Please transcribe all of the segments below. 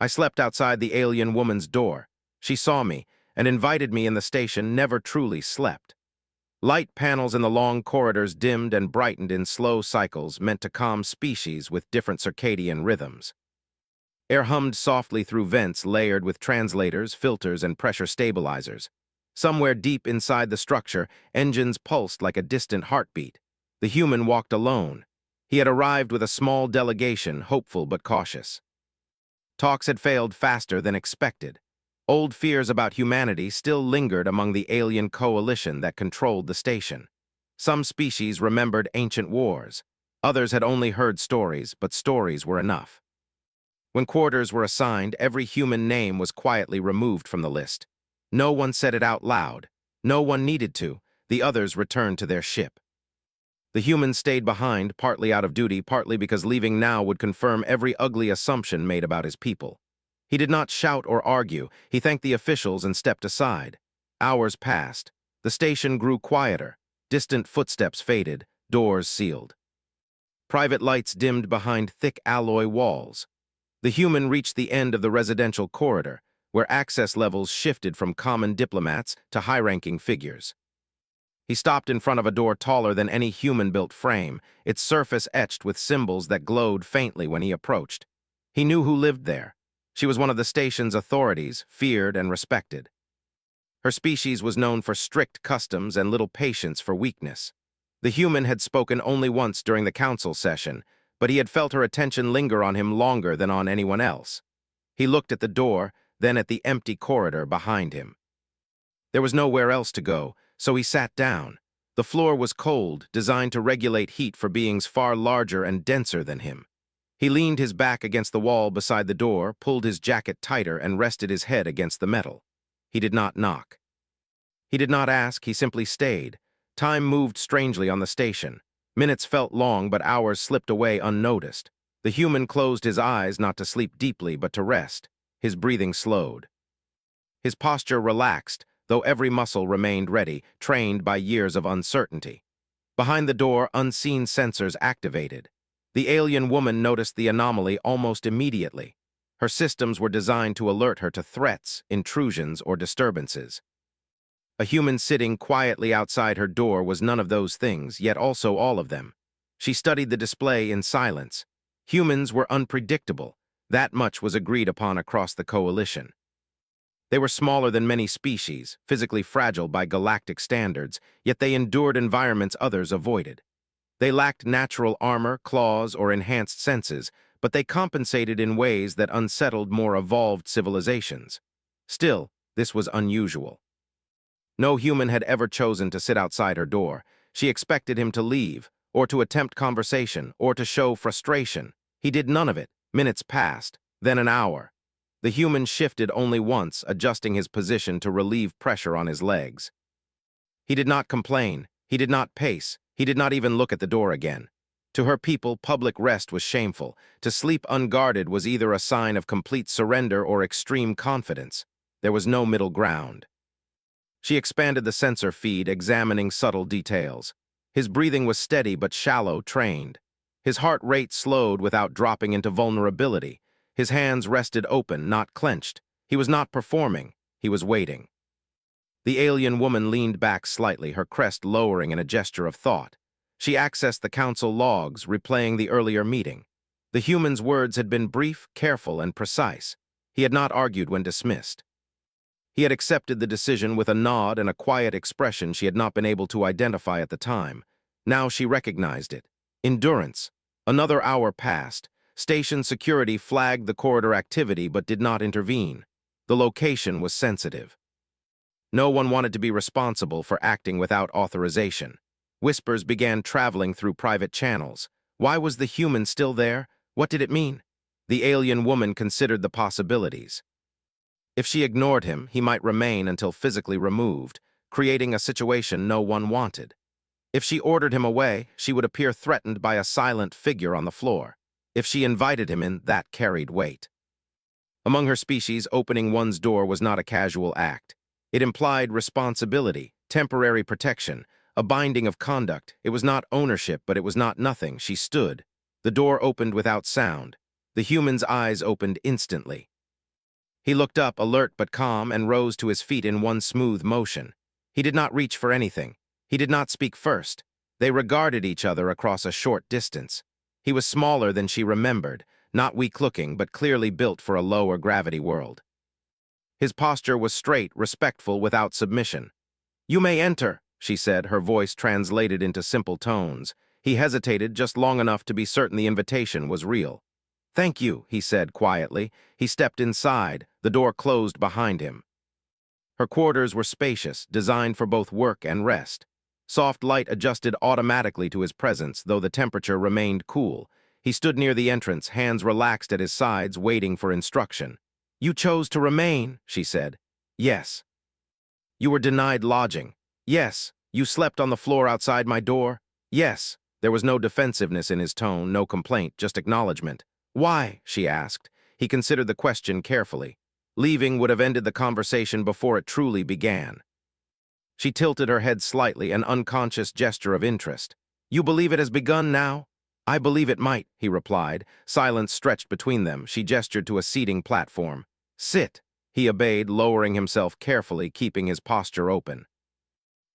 I slept outside the alien woman's door. She saw me and invited me in the station, never truly slept. Light panels in the long corridors dimmed and brightened in slow cycles meant to calm species with different circadian rhythms. Air hummed softly through vents layered with translators, filters, and pressure stabilizers. Somewhere deep inside the structure, engines pulsed like a distant heartbeat. The human walked alone. He had arrived with a small delegation, hopeful but cautious. Talks had failed faster than expected. Old fears about humanity still lingered among the alien coalition that controlled the station. Some species remembered ancient wars. Others had only heard stories, but stories were enough. When quarters were assigned, every human name was quietly removed from the list. No one said it out loud. No one needed to. The others returned to their ship. The human stayed behind, partly out of duty, partly because leaving now would confirm every ugly assumption made about his people. He did not shout or argue. He thanked the officials and stepped aside. Hours passed. The station grew quieter. Distant footsteps faded, doors sealed. Private lights dimmed behind thick alloy walls. The human reached the end of the residential corridor, where access levels shifted from common diplomats to high-ranking figures. He stopped in front of a door taller than any human-built frame, its surface etched with symbols that glowed faintly when he approached. He knew who lived there. She was one of the station's authorities, feared and respected. Her species was known for strict customs and little patience for weakness. The human had spoken only once during the council session, but he had felt her attention linger on him longer than on anyone else. He looked at the door, then at the empty corridor behind him. There was nowhere else to go, so he sat down. The floor was cold, designed to regulate heat for beings far larger and denser than him. He leaned his back against the wall beside the door, pulled his jacket tighter, and rested his head against the metal. He did not knock. He did not ask, he simply stayed. Time moved strangely on the station. Minutes felt long, but hours slipped away unnoticed. The human closed his eyes, not to sleep deeply, but to rest. His breathing slowed. His posture relaxed, though every muscle remained ready, trained by years of uncertainty. Behind the door, unseen sensors activated. The alien woman noticed the anomaly almost immediately. Her systems were designed to alert her to threats, intrusions, or disturbances. A human sitting quietly outside her door was none of those things, yet also all of them. She studied the display in silence. Humans were unpredictable. That much was agreed upon across the coalition. They were smaller than many species, physically fragile by galactic standards, yet they endured environments others avoided. They lacked natural armor, claws, or enhanced senses, but they compensated in ways that unsettled more evolved civilizations. Still, this was unusual. No human had ever chosen to sit outside her door. She expected him to leave, or to attempt conversation, or to show frustration. He did none of it. Minutes passed, then an hour. The human shifted only once, adjusting his position to relieve pressure on his legs. He did not complain. He did not pace. He did not even look at the door again. To her people, public rest was shameful. To sleep unguarded was either a sign of complete surrender or extreme confidence. There was no middle ground. She expanded the sensor feed, examining subtle details. His breathing was steady but shallow, trained. His heart rate slowed without dropping into vulnerability. His hands rested open, not clenched. He was not performing. He was waiting. The alien woman leaned back slightly, her crest lowering in a gesture of thought. She accessed the council logs, replaying the earlier meeting. The human's words had been brief, careful, and precise. He had not argued when dismissed. He had accepted the decision with a nod and a quiet expression she had not been able to identify at the time. Now she recognized it. Endurance. Another hour passed. Station security flagged the corridor activity but did not intervene. The location was sensitive. No one wanted to be responsible for acting without authorization. Whispers began traveling through private channels. Why was the human still there? What did it mean? The alien woman considered the possibilities. If she ignored him, he might remain until physically removed, creating a situation no one wanted. If she ordered him away, she would appear threatened by a silent figure on the floor. If she invited him in, that carried weight. Among her species, opening one's door was not a casual act. It implied responsibility, temporary protection, a binding of conduct. It was not ownership, but it was not nothing. She stood. The door opened without sound. The human's eyes opened instantly. He looked up, alert but calm, and rose to his feet in one smooth motion. He did not reach for anything. He did not speak first. They regarded each other across a short distance. He was smaller than she remembered, not weak-looking, but clearly built for a lower gravity world. His posture was straight, respectful, without submission. "You may enter," she said, her voice translated into simple tones. He hesitated just long enough to be certain the invitation was real. "Thank you," he said quietly. He stepped inside, the door closed behind him. Her quarters were spacious, designed for both work and rest. Soft light adjusted automatically to his presence, though the temperature remained cool. He stood near the entrance, hands relaxed at his sides, waiting for instruction. "You chose to remain," she said. "Yes." "You were denied lodging." "Yes." "You slept on the floor outside my door." "Yes." There was no defensiveness in his tone, no complaint, just acknowledgement. "Why?" she asked. He considered the question carefully. Leaving would have ended the conversation before it truly began. She tilted her head slightly, an unconscious gesture of interest. "You believe it has begun now?" "I believe it might," he replied. Silence stretched between them. She gestured to a seating platform. "Sit." He obeyed, lowering himself carefully, keeping his posture open.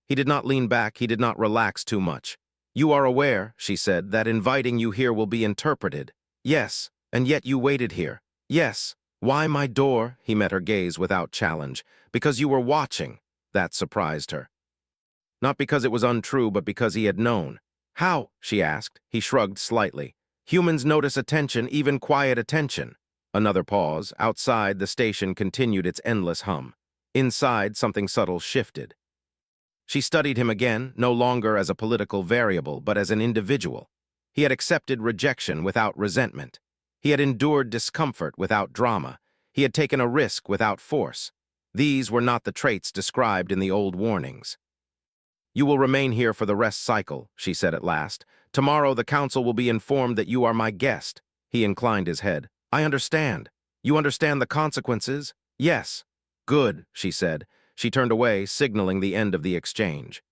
He did not lean back, he did not relax too much. "You are aware," she said, "that inviting you here will be interpreted." "Yes." "And yet you waited here." "Yes." "Why my door?" He met her gaze without challenge. "Because you were watching." That surprised her. Not because it was untrue, but because he had known. "How?" she asked. He shrugged slightly. "Humans notice attention, even quiet attention." Another pause. Outside, the station continued its endless hum. Inside, something subtle shifted. She studied him again, no longer as a political variable, but as an individual. He had accepted rejection without resentment. He had endured discomfort without drama. He had taken a risk without force. These were not the traits described in the old warnings. "You will remain here for the rest cycle," she said at last. "Tomorrow the council will be informed that you are my guest." He inclined his head. "I understand. You understand the consequences?" "Yes." "Good," she said. She turned away, signaling the end of the exchange.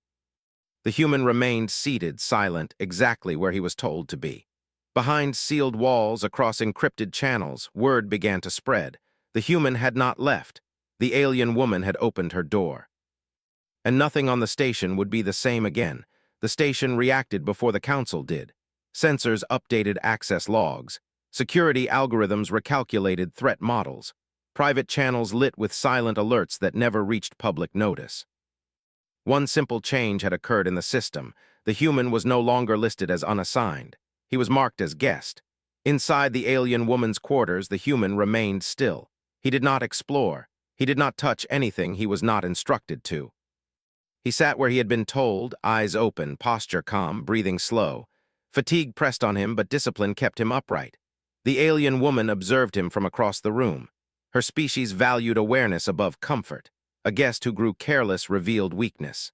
The human remained seated, silent, exactly where he was told to be. Behind sealed walls, across encrypted channels, word began to spread. The human had not left. The alien woman had opened her door. And nothing on the station would be the same again. The station reacted before the council did. Sensors updated access logs. Security algorithms recalculated threat models. Private channels lit with silent alerts that never reached public notice. One simple change had occurred in the system. The human was no longer listed as unassigned. He was marked as guest. Inside the alien woman's quarters, the human remained still. He did not explore. He did not touch anything he was not instructed to. He sat where he had been told, eyes open, posture calm, breathing slow. Fatigue pressed on him, but discipline kept him upright. The alien woman observed him from across the room. Her species valued awareness above comfort. A guest who grew careless revealed weakness.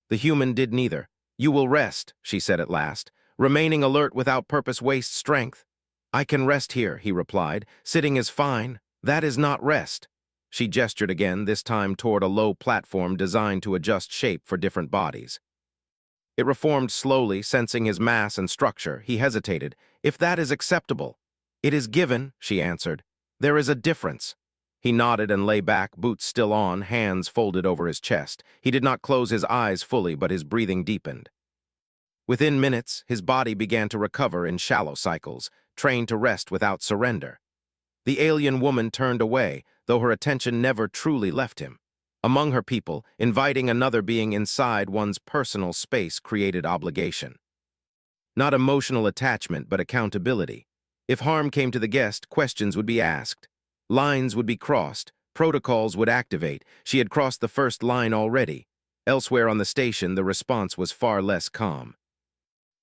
The human did neither. "You will rest," she said at last. "Remaining alert without purpose wastes strength." "I can rest here," he replied. "Sitting is fine. That is not rest." She gestured again, this time toward a low platform designed to adjust shape for different bodies. It reformed slowly, sensing his mass and structure. He hesitated. "If that is acceptable." "It is given," she answered. "There is a difference." He nodded and lay back, boots still on, hands folded over his chest. He did not close his eyes fully, but his breathing deepened. Within minutes, his body began to recover in shallow cycles, trained to rest without surrender. The alien woman turned away, though her attention never truly left him. Among her people, inviting another being inside one's personal space created obligation. Not emotional attachment, but accountability. If harm came to the guest, questions would be asked. Lines would be crossed. Protocols would activate. She had crossed the first line already. Elsewhere on the station, the response was far less calm.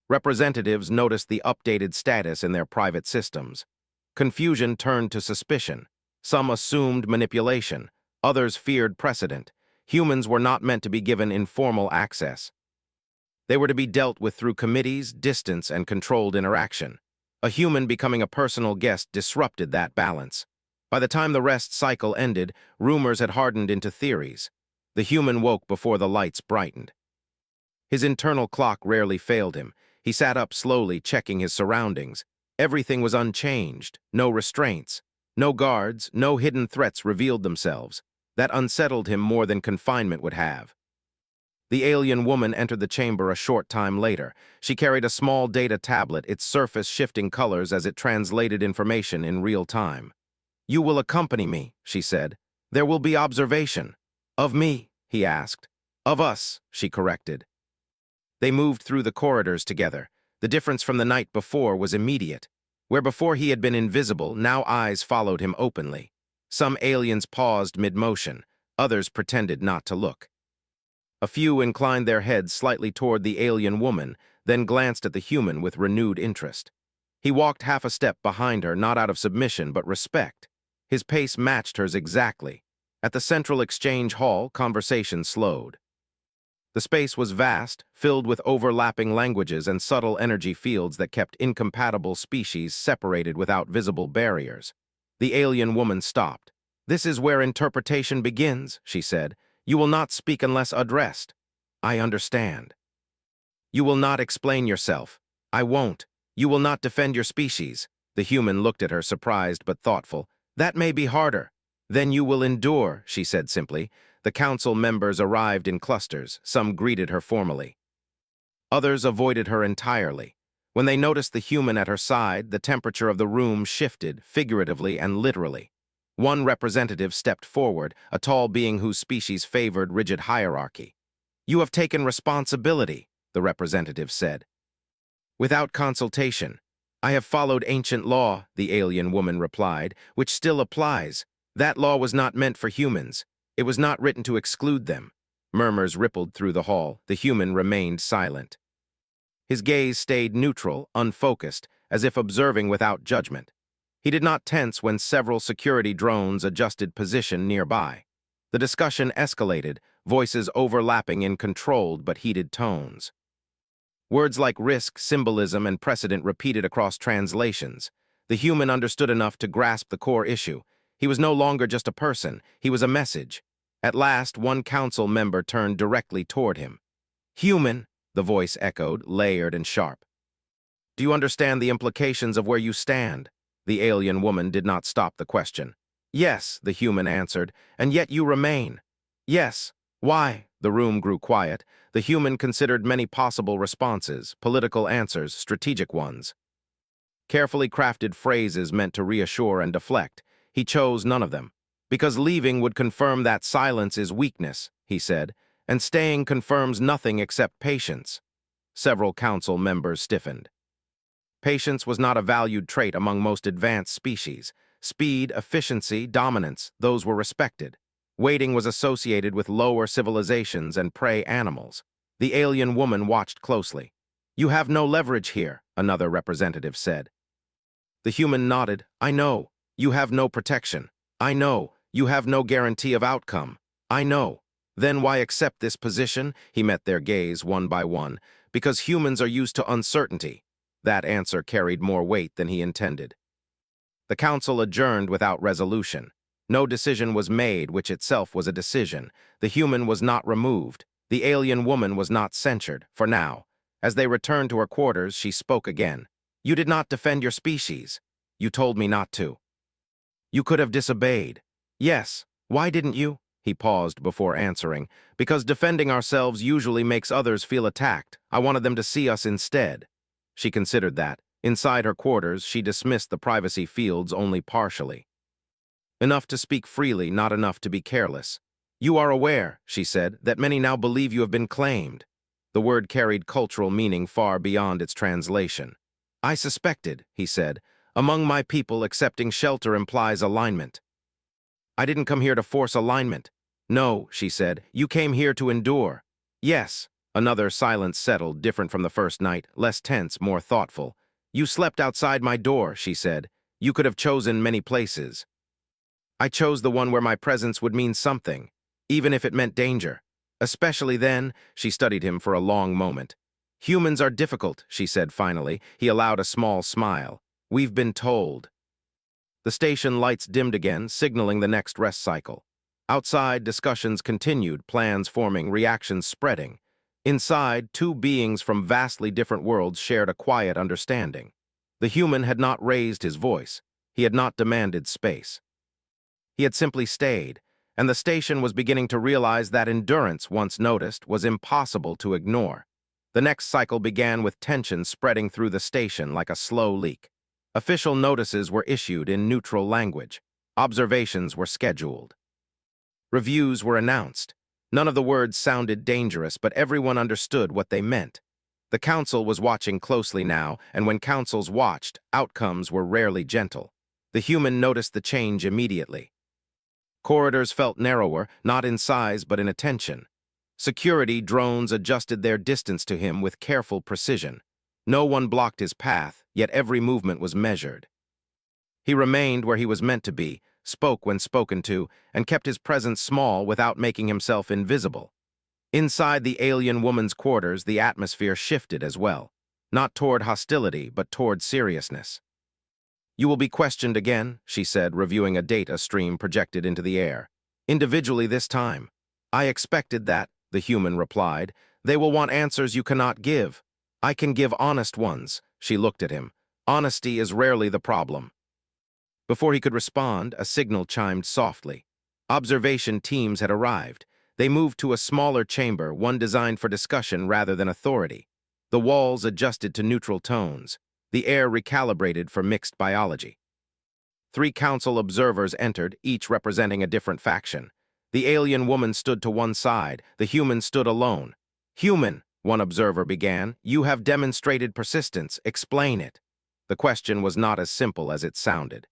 Representatives noticed the updated status in their private systems. Confusion turned to suspicion. Some assumed manipulation. Others feared precedent. Humans were not meant to be given informal access. They were to be dealt with through committees, distance, and controlled interaction. A human becoming a personal guest disrupted that balance. By the time the rest cycle ended, rumors had hardened into theories. The human woke before the lights brightened. His internal clock rarely failed him. He sat up slowly, checking his surroundings. Everything was unchanged, no restraints. No guards, no hidden threats revealed themselves. That unsettled him more than confinement would have. The alien woman entered the chamber a short time later. She carried a small data tablet, its surface shifting colors as it translated information in real time. "You will accompany me," she said. "There will be observation." "Of me?" he asked. "Of us," she corrected. They moved through the corridors together. The difference from the night before was immediate. Where before he had been invisible, now eyes followed him openly. Some aliens paused mid-motion. Others pretended not to look. A few inclined their heads slightly toward the alien woman, then glanced at the human with renewed interest. He walked half a step behind her, not out of submission but respect. His pace matched hers exactly. At the central exchange hall, conversation slowed. The space was vast, filled with overlapping languages and subtle energy fields that kept incompatible species separated without visible barriers. The alien woman stopped. "This is where interpretation begins," she said. "You will not speak unless addressed." "I understand." "You will not explain yourself." "I won't." "You will not defend your species." The human looked at her, surprised but thoughtful. "That may be harder." "Then you will endure," she said simply. The council members arrived in clusters. Some greeted her formally. Others avoided her entirely. When they noticed the human at her side, the temperature of the room shifted, figuratively and literally. One representative stepped forward, a tall being whose species favored rigid hierarchy. "You have taken responsibility," the representative said. "Without consultation." "I have followed ancient law," the alien woman replied, "which still applies. That law was not meant for humans. It was not written to exclude them." Murmurs rippled through the hall. The human remained silent. His gaze stayed neutral, unfocused, as if observing without judgment. He did not tense when several security drones adjusted position nearby. The discussion escalated, voices overlapping in controlled but heated tones. Words like risk, symbolism, and precedent repeated across translations. The human understood enough to grasp the core issue. He was no longer just a person, he was a message. At last, one council member turned directly toward him. "Human," the voice echoed, layered and sharp. "Do you understand the implications of where you stand?" The alien woman did not stop the question. "Yes," the human answered, "and yet you remain." "Yes. Why?" The room grew quiet. The human considered many possible responses, political answers, strategic ones. Carefully crafted phrases meant to reassure and deflect. He chose none of them. "Because leaving would confirm that silence is weakness," he said, "and staying confirms nothing except patience." Several council members stiffened. Patience was not a valued trait among most advanced species. Speed, efficiency, dominance, those were respected. Waiting was associated with lower civilizations and prey animals. The alien woman watched closely. "You have no leverage here," another representative said. The human nodded. "I know. You have no protection. I know. You have no guarantee of outcome. I know. Then why accept this position?" He met their gaze one by one. "Because humans are used to uncertainty." That answer carried more weight than he intended. The council adjourned without resolution. No decision was made, which itself was a decision. The human was not removed. The alien woman was not censured, for now. As they returned to her quarters, she spoke again. "You did not defend your species. You told me not to. You could have disobeyed." "Yes. Why didn't you?" He paused before answering. "Because defending ourselves usually makes others feel attacked. I wanted them to see us instead." She considered that. Inside her quarters, she dismissed the privacy fields only partially. Enough to speak freely, not enough to be careless. "You are aware," she said, "that many now believe you have been claimed." The word carried cultural meaning far beyond its translation. "I suspected," he said. "Among my people, accepting shelter implies alignment." "I didn't come here to force alignment." "No," she said, "you came here to endure." "Yes." Another silence settled, different from the first night, less tense, more thoughtful. "You slept outside my door," she said. "You could have chosen many places." "I chose the one where my presence would mean something, even if it meant danger. Especially then." She studied him for a long moment. "Humans are difficult," she said finally. He allowed a small smile. "We've been told." The station lights dimmed again, signaling the next rest cycle. Outside, discussions continued, plans forming, reactions spreading. Inside, two beings from vastly different worlds shared a quiet understanding. The human had not raised his voice. He had not demanded space. He had simply stayed, and the station was beginning to realize that endurance, once noticed, was impossible to ignore. The next cycle began with tension spreading through the station like a slow leak. Official notices were issued in neutral language. Observations were scheduled. Reviews were announced. None of the words sounded dangerous, but everyone understood what they meant. The council was watching closely now, and when councils watched, outcomes were rarely gentle. The human noticed the change immediately. Corridors felt narrower, not in size but in attention. Security drones adjusted their distance to him with careful precision. No one blocked his path, yet every movement was measured. He remained where he was meant to be, spoke when spoken to, and kept his presence small without making himself invisible. Inside the alien woman's quarters, the atmosphere shifted as well, not toward hostility, but toward seriousness. "You will be questioned again," she said, reviewing a data stream projected into the air. "Individually this time." "I expected that," the human replied. "They will want answers you cannot give." "I can give honest ones." She looked at him. "Honesty is rarely the problem." Before he could respond, a signal chimed softly. Observation teams had arrived. They moved to a smaller chamber, one designed for discussion rather than authority. The walls adjusted to neutral tones. The air recalibrated for mixed biology. 3 council observers entered, each representing a different faction. The alien woman stood to one side. The human stood alone. "Human," one observer began, "you have demonstrated persistence. Explain it." The question was not as simple as it sounded.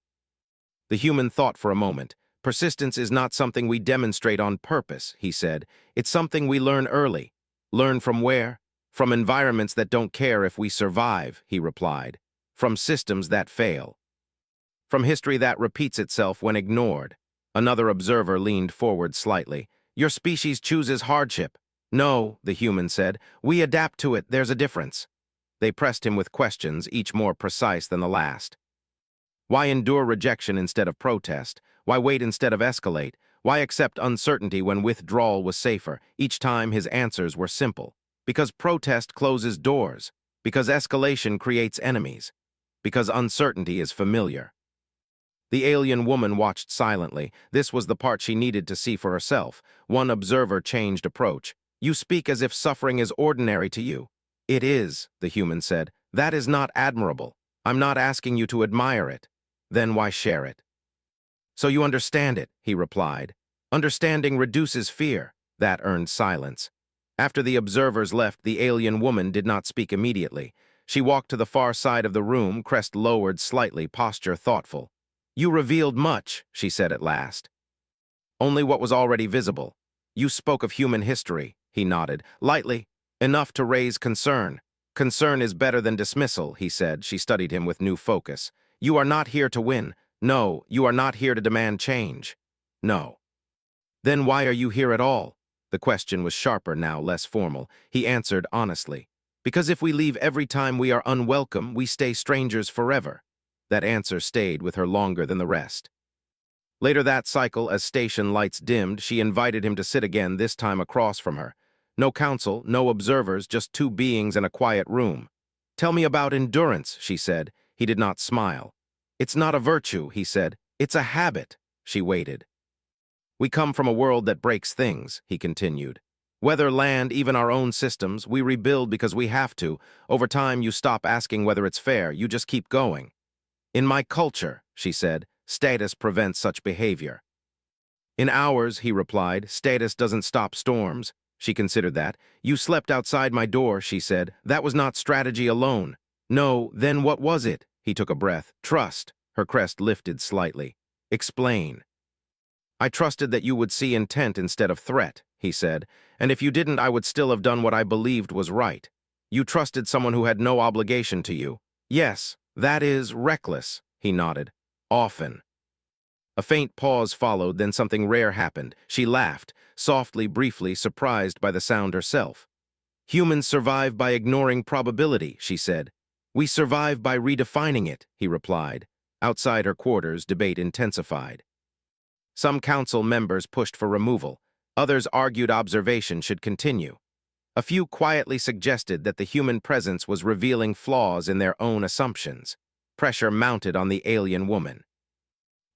The human thought for a moment. "Persistence is not something we demonstrate on purpose," he said. "It's something we learn early." "Learn from where?" "From environments that don't care if we survive," he replied. "From systems that fail. From history that repeats itself when ignored." Another observer leaned forward slightly. "Your species chooses hardship." "No," the human said. "We adapt to it. There's a difference." They pressed him with questions, each more precise than the last. Why endure rejection instead of protest? Why wait instead of escalate? Why accept uncertainty when withdrawal was safer? Each time his answers were simple. Because protest closes doors. Because escalation creates enemies. Because uncertainty is familiar. The alien woman watched silently. This was the part she needed to see for herself. One observer changed approach. "You speak as if suffering is ordinary to you." "It is," the human said. "That is not admirable. I'm not asking you to admire it." "Then why share it?" "So you understand it," he replied. "Understanding reduces fear." That earned silence. After the observers left, the alien woman did not speak immediately. She walked to the far side of the room, crest lowered slightly, posture thoughtful. "You revealed much," she said at last. "Only what was already visible." "You spoke of human history," he nodded, lightly, "enough to raise concern." "Concern is better than dismissal," he said. She studied him with new focus. "You are not here to win. No, you are not here to demand change." "No." "Then why are you here at all?" The question was sharper now, less formal. He answered honestly. "Because if we leave every time we are unwelcome, we stay strangers forever." That answer stayed with her longer than the rest. Later that cycle, as station lights dimmed, she invited him to sit again, this time across from her. No council, no observers, just 2 beings in a quiet room. "Tell me about endurance," she said. He did not smile. "It's not a virtue," he said. "It's a habit." She waited. "We come from a world that breaks things," he continued. "Weather, land, even our own systems, we rebuild because we have to. Over time, you stop asking whether it's fair, you just keep going." "In my culture," she said, "status prevents such behavior." "In ours," he replied, "status doesn't stop storms." She considered that. "You slept outside my door," she said. "That was not strategy alone." "No, then what was it?" He took a breath. "Trust." Her crest lifted slightly. "Explain." "I trusted that you would see intent instead of threat," he said, "and if you didn't, I would still have done what I believed was right." "You trusted someone who had no obligation to you." "Yes, that is reckless," he nodded. "Often." A faint pause followed, then something rare happened. She laughed, softly, briefly, surprised by the sound herself. "Humans survive by ignoring probability," she said. "We survive by redefining it," he replied. Outside her quarters, debate intensified. Some council members pushed for removal. Others argued observation should continue. A few quietly suggested that the human presence was revealing flaws in their own assumptions. Pressure mounted on the alien woman.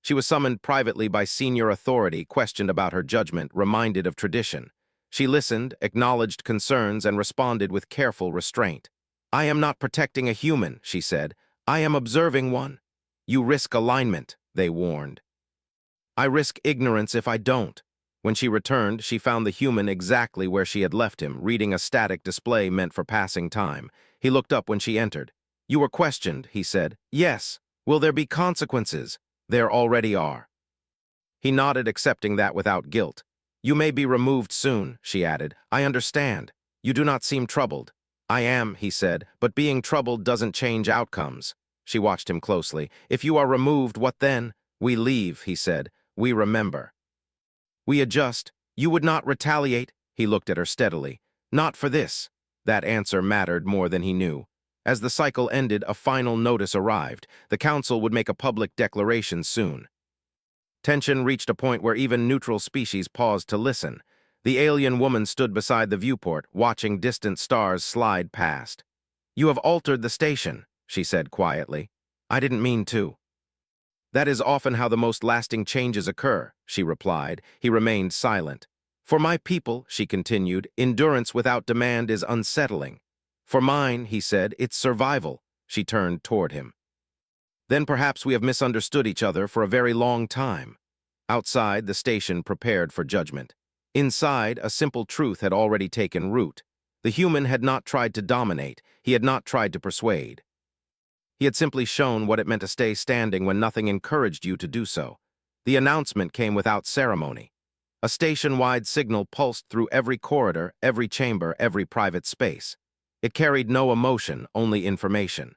She was summoned privately by senior authority, questioned about her judgment, reminded of tradition. She listened, acknowledged concerns, and responded with careful restraint. "I am not protecting a human," she said. "I am observing one." "You risk alignment," they warned. "I risk ignorance if I don't." When she returned, she found the human exactly where she had left him, reading a static display meant for passing time. He looked up when she entered. "You were questioned," he said. "Yes. Will there be consequences?" "There already are." He nodded, accepting that without guilt. "You may be removed soon," she added. "I understand. You do not seem troubled." "I am," he said, "but being troubled doesn't change outcomes." She watched him closely. "If you are removed, what then?" "We leave," he said. "We remember. We adjust. You would not retaliate?" He looked at her steadily. "Not for this." That answer mattered more than he knew. As the cycle ended, a final notice arrived. The council would make a public declaration soon. Tension reached a point where even neutral species paused to listen. The alien woman stood beside the viewport, watching distant stars slide past. "You have altered the station," she said quietly. "I didn't mean to." "That is often how the most lasting changes occur," she replied. He remained silent. "For my people," she continued, "endurance without demand is unsettling. For mine," he said, "it's survival." She turned toward him. "Then perhaps we have misunderstood each other for a very long time." Outside, the station prepared for judgment. Inside, a simple truth had already taken root. The human had not tried to dominate. He had not tried to persuade. He had simply shown what it meant to stay standing when nothing encouraged you to do so. The announcement came without ceremony. A station-wide signal pulsed through every corridor, every chamber, every private space. It carried no emotion, only information.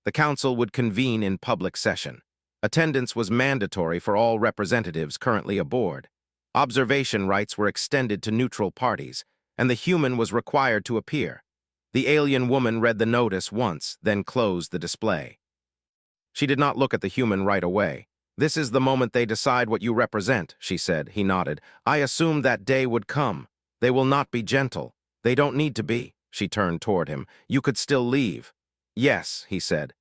The council would convene in public session. Attendance was mandatory for all representatives currently aboard. Observation rights were extended to neutral parties, and the human was required to appear. The alien woman read the notice once, then closed the display. She did not look at the human right away. "This is the moment they decide what you represent," she said. He nodded. "I assumed that day would come. They will not be gentle. They don't need to be." She turned toward him. "You could still leave." "Yes," he said.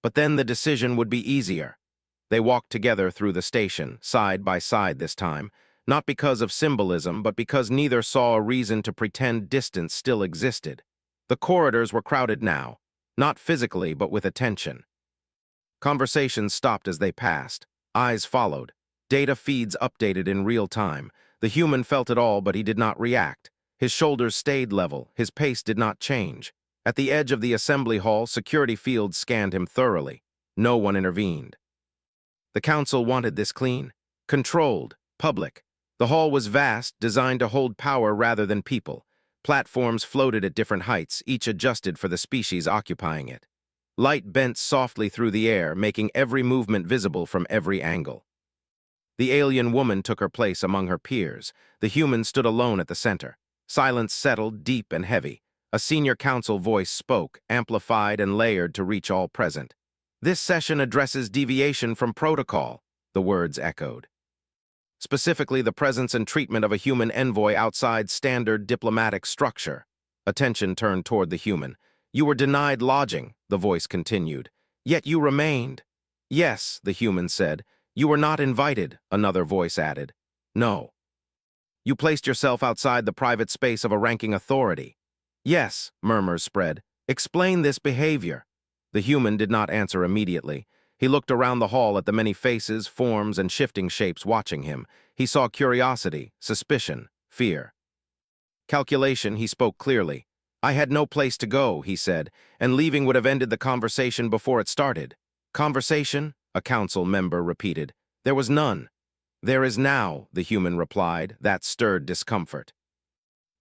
"But then the decision would be easier." They walked together through the station, side by side this time, not because of symbolism, but because neither saw a reason to pretend distance still existed. The corridors were crowded now, not physically, but with attention. Conversations stopped as they passed. Eyes followed. Data feeds updated in real time. The human felt it all, but he did not react. His shoulders stayed level. His pace did not change. At the edge of the assembly hall, security fields scanned him thoroughly. No one intervened. The council wanted this clean, controlled, public. The hall was vast, designed to hold power rather than people. Platforms floated at different heights, each adjusted for the species occupying it. Light bent softly through the air, making every movement visible from every angle. The alien woman took her place among her peers. The human stood alone at the center. Silence settled, deep and heavy. A senior council voice spoke, amplified and layered to reach all present. "This session addresses deviation from protocol," the words echoed. "Specifically, the presence and treatment of a human envoy outside standard diplomatic structure." Attention turned toward the human. "You were denied lodging," the voice continued. "Yet you remained." "Yes," the human said. "You were not invited," another voice added. "No." "You placed yourself outside the private space of a ranking authority." "Yes," murmurs spread. "Explain this behavior." The human did not answer immediately. He looked around the hall at the many faces, forms, and shifting shapes watching him. He saw curiosity, suspicion, fear. Calculation, he spoke clearly. "I had no place to go," he said, "and leaving would have ended the conversation before it started." "Conversation?" a council member repeated. "There was none." "There is now," the human replied. That stirred discomfort.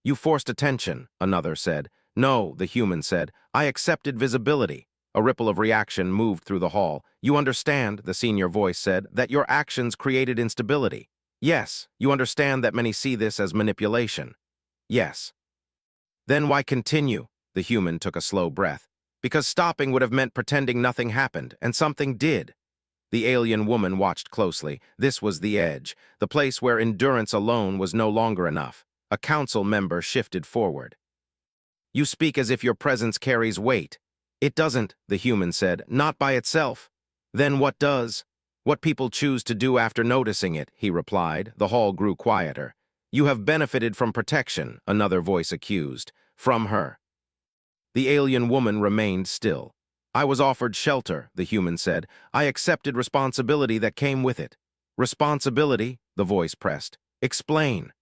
"You forced attention," another said. "No," the human said. "I accepted visibility." A ripple of reaction moved through the hall. "You understand," the senior voice said, "that your actions created instability." "Yes." "You understand that many see this as manipulation." "Yes." "Then why continue?" The human took a slow breath. "Because stopping would have meant pretending nothing happened, and something did." The alien woman watched closely. This was the edge, the place where endurance alone was no longer enough. A council member shifted forward. "You speak as if your presence carries weight." "It doesn't," the human said, "not by itself." "Then what does?" What people choose to do after noticing it, he replied. The hall grew quieter. You have benefited from protection, another voice accused. From her. The alien woman remained still. I was offered shelter, the human said. I accepted responsibility that came with it. Responsibility, the voice pressed. Explain.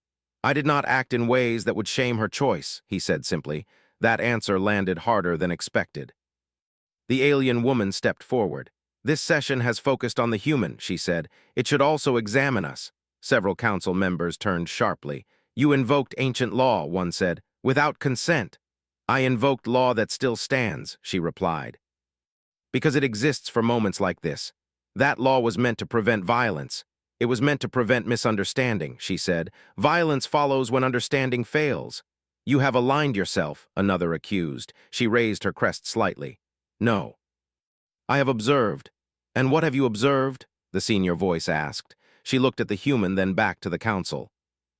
I did not act in ways that would shame her choice, he said simply. That answer landed harder than expected. The alien woman stepped forward. This session has focused on the human, she said. It should also examine us. Several council members turned sharply. You invoked ancient law, one said, without consent. I invoked law that still stands, she replied. Because it exists for moments like this. That law was meant to prevent violence. It was meant to prevent misunderstanding, she said. Violence follows when understanding fails. You have aligned yourself, another accused. She raised her crest slightly. No. I have observed. And what have you observed? The senior voice asked. She looked at the human, then back to the council.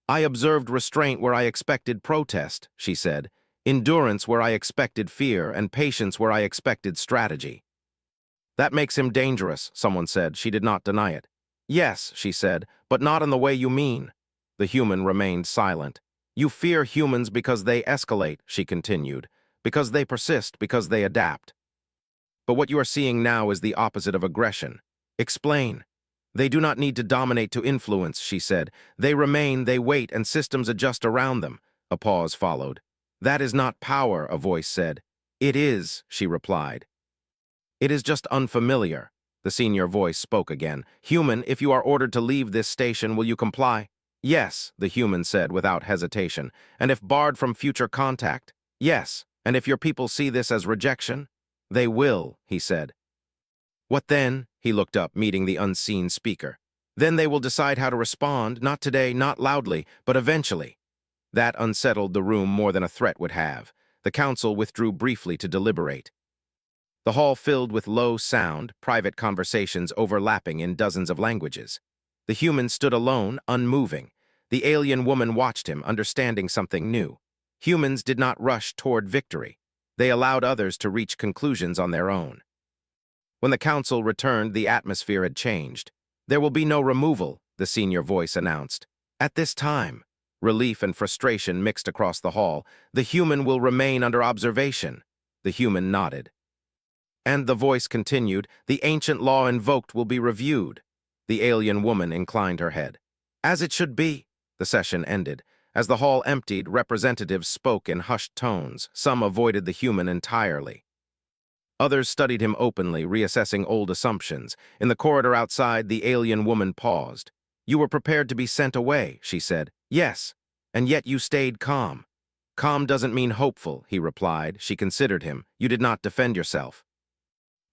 I observed restraint where I expected protest, she said. Endurance where I expected fear, and patience where I expected strategy. That makes him dangerous, someone said. She did not deny it. Yes, she said, but not in the way you mean. The human remained silent. You fear humans because they escalate, she continued. Because they persist, because they adapt. But what you are seeing now is the opposite of aggression. Explain. They do not need to dominate to influence, she said. They remain, they wait, and systems adjust around them. A pause followed. That is not power, a voice said. It is, she replied. It is just unfamiliar. The senior voice spoke again. Human, if you are ordered to leave this station, will you comply? Yes, the human said without hesitation. And if barred from future contact? Yes. And if your people see this as rejection? They will, he said. What then? He looked up, meeting the unseen speaker. Then they will decide how to respond, not today, not loudly, but eventually. That unsettled the room more than a threat would have. The council withdrew briefly to deliberate. The hall filled with low sound, private conversations overlapping in dozens of languages. The human stood alone, unmoving. The alien woman watched him, understanding something new. Humans did not rush toward victory. They allowed others to reach conclusions on their own. When the council returned, the atmosphere had changed. There will be no removal, the senior voice announced. At this time, relief and frustration mixed across the hall. The human will remain under observation. The human nodded. And the voice continued, the ancient law invoked will be reviewed. The alien woman inclined her head. As it should be. The session ended. As the hall emptied, representatives spoke in hushed tones. Some avoided the human entirely. Others studied him openly, reassessing old assumptions. In the corridor outside, the alien woman paused. You were prepared to be sent away, she said. Yes, and yet you stayed calm. Calm doesn't mean hopeful, he replied. She considered him. You did not defend yourself.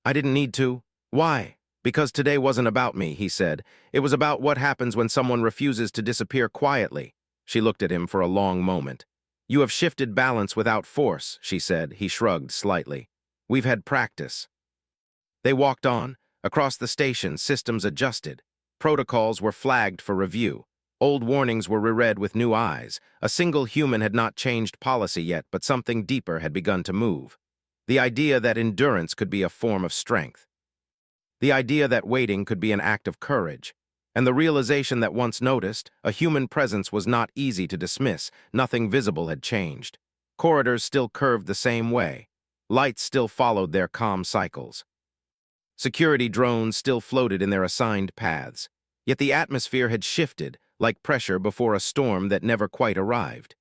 I didn't need to. Why? Because today wasn't about me, he said. It was about what happens when someone refuses to disappear quietly. She looked at him for a long moment. You have shifted balance without force, she said. He shrugged slightly. We've had practice. They walked on. Across the station, systems adjusted. Protocols were flagged for review. Old warnings were reread with new eyes. A single human had not changed policy yet, but something deeper had begun to move. The idea that endurance could be a form of strength. The idea that waiting could be an act of courage. And the realization that once noticed, a human presence was not easy to dismiss. Nothing visible had changed. Corridors still curved the same way. Lights still followed their calm cycles. Security drones still floated in their assigned paths. Yet the atmosphere had shifted, like pressure before a storm that never quite arrived.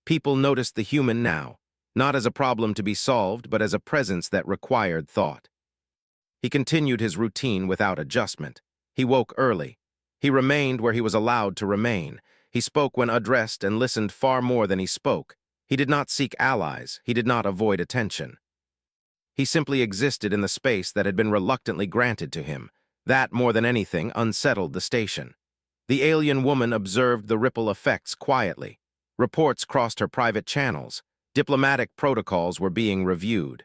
People noticed the human now, not as a problem to be solved, but as a presence that required thought. He continued his routine without adjustment. He woke early. He remained where he was allowed to remain. He spoke when addressed and listened far more than he spoke. He did not seek allies. He did not avoid attention. He simply existed in the space that had been reluctantly granted to him. That, more than anything, unsettled the station. The alien woman observed the ripple effects quietly. Reports crossed her private channels. Diplomatic protocols were being reviewed.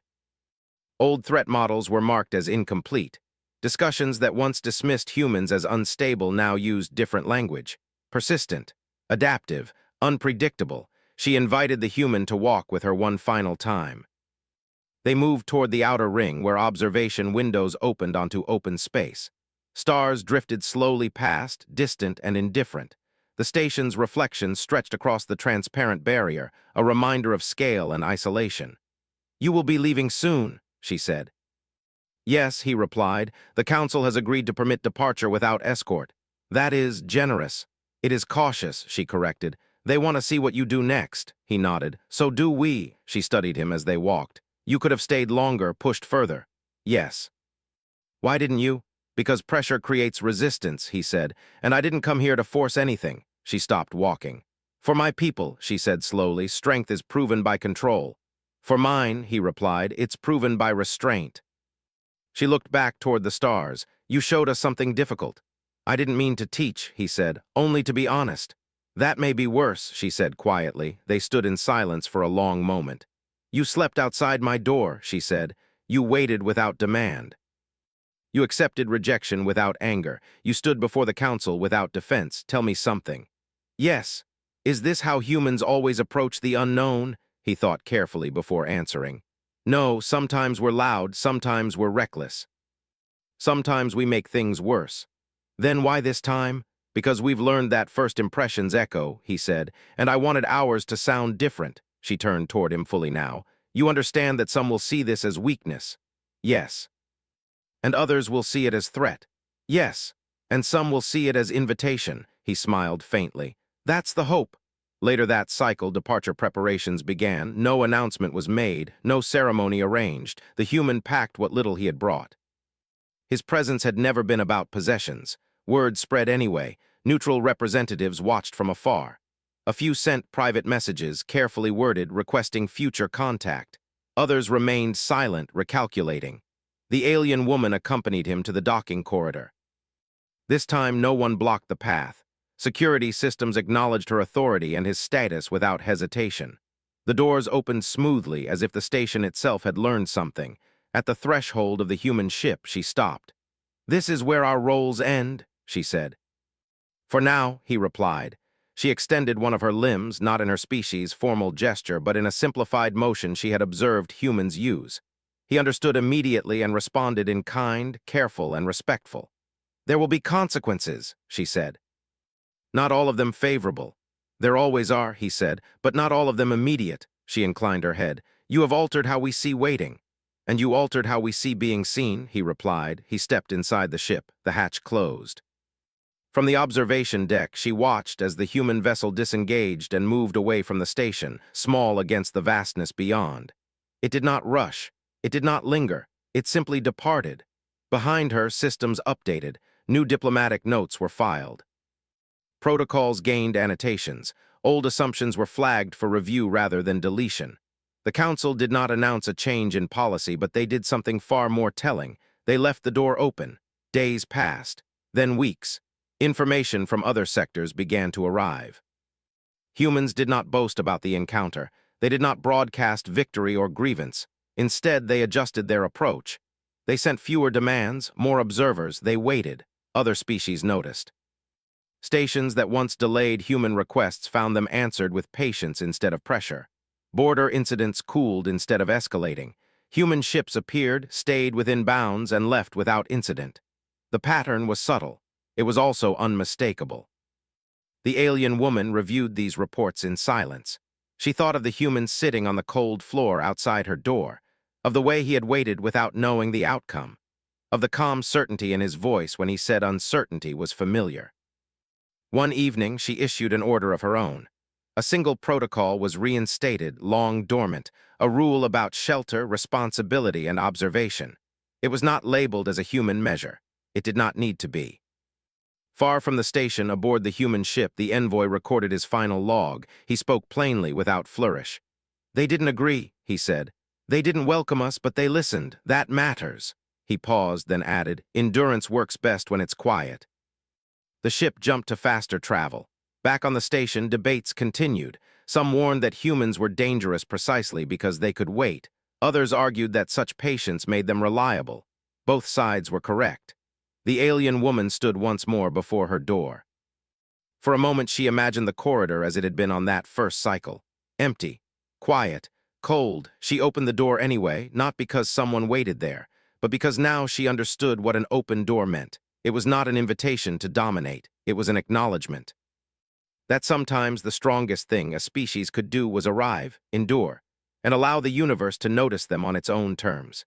Old threat models were marked as incomplete. Discussions that once dismissed humans as unstable now used different language. Persistent, adaptive, unpredictable. She invited the human to walk with her one final time. They moved toward the outer ring where observation windows opened onto open space. Stars drifted slowly past, distant and indifferent. The station's reflection stretched across the transparent barrier, a reminder of scale and isolation. "You will be leaving soon," she said. "Yes," he replied. "The council has agreed to permit departure without escort. That is generous." "It is cautious," she corrected. "They want to see what you do next." He nodded. "So do we." She studied him as they walked. "You could have stayed longer, pushed further." "Yes." "Why didn't you?" "Because pressure creates resistance," he said, "and I didn't come here to force anything." She stopped walking. "For my people," she said slowly, "strength is proven by control." "For mine," he replied, "it's proven by restraint." She looked back toward the stars. "You showed us something difficult." "I didn't mean to teach," he said, "only to be honest." "That may be worse," she said quietly. They stood in silence for a long moment. "You slept outside my door," she said. "You waited without demand. You accepted rejection without anger. You stood before the council without defense. Tell me something." "Yes." "Is this how humans always approach the unknown?" He thought carefully before answering. "No, sometimes we're loud, sometimes we're reckless. Sometimes we make things worse." "Then why this time?" "Because we've learned that first impressions echo," he said, "and I wanted ours to sound different." She turned toward him fully now. "You understand that some will see this as weakness?" "Yes." "And others will see it as threat?" "Yes." "And some will see it as invitation." He smiled faintly. "That's the hope." Later that cycle, departure preparations began. No announcement was made, no ceremony arranged. The human packed what little he had brought. His presence had never been about possessions. Word spread anyway. Neutral representatives watched from afar. A few sent private messages, carefully worded, requesting future contact. Others remained silent, recalculating. The alien woman accompanied him to the docking corridor. This time, no one blocked the path. Security systems acknowledged her authority and his status without hesitation. The doors opened smoothly, as if the station itself had learned something. At the threshold of the human ship, she stopped. "This is where our roles end," she said. "For now," he replied. She extended one of her limbs, not in her species' formal gesture, but in a simplified motion she had observed humans use. He understood immediately and responded in kind, careful, and respectful. "There will be consequences," she said. "Not all of them favorable." "There always are," he said, "but not all of them immediate." She inclined her head. "You have altered how we see waiting." "And you altered how we see being seen," he replied. He stepped inside the ship. The hatch closed. From the observation deck, she watched as the human vessel disengaged and moved away from the station, small against the vastness beyond. It did not rush. It did not linger. It simply departed. Behind her, systems updated. New diplomatic notes were filed. Protocols gained annotations. Old assumptions were flagged for review rather than deletion. The council did not announce a change in policy, but they did something far more telling. They left the door open. Days passed, then weeks. Information from other sectors began to arrive. Humans did not boast about the encounter. They did not broadcast victory or grievance. Instead, they adjusted their approach. They sent fewer demands, more observers. They waited. Other species noticed. Stations that once delayed human requests found them answered with patience instead of pressure. Border incidents cooled instead of escalating. Human ships appeared, stayed within bounds, and left without incident. The pattern was subtle. It was also unmistakable. The alien woman reviewed these reports in silence. She thought of the human sitting on the cold floor outside her door, of the way he had waited without knowing the outcome, of the calm certainty in his voice when he said uncertainty was familiar. One evening, she issued an order of her own. A single protocol was reinstated, long dormant, a rule about shelter, responsibility, and observation. It was not labeled as a human measure. It did not need to be. Far from the station, aboard the human ship, the envoy recorded his final log. He spoke plainly, without flourish. "They didn't agree," he said. "They didn't welcome us, but they listened. That matters." He paused, then added, "Endurance works best when it's quiet." The ship jumped to faster travel. Back on the station, debates continued. Some warned that humans were dangerous precisely because they could wait. Others argued that such patience made them reliable. Both sides were correct. The alien woman stood once more before her door. For a moment she imagined the corridor as it had been on that first cycle. Empty, quiet, cold. She opened the door anyway, not because someone waited there, but because now she understood what an open door meant. It was not an invitation to dominate, it was an acknowledgement. That sometimes the strongest thing a species could do was arrive, endure, and allow the universe to notice them on its own terms.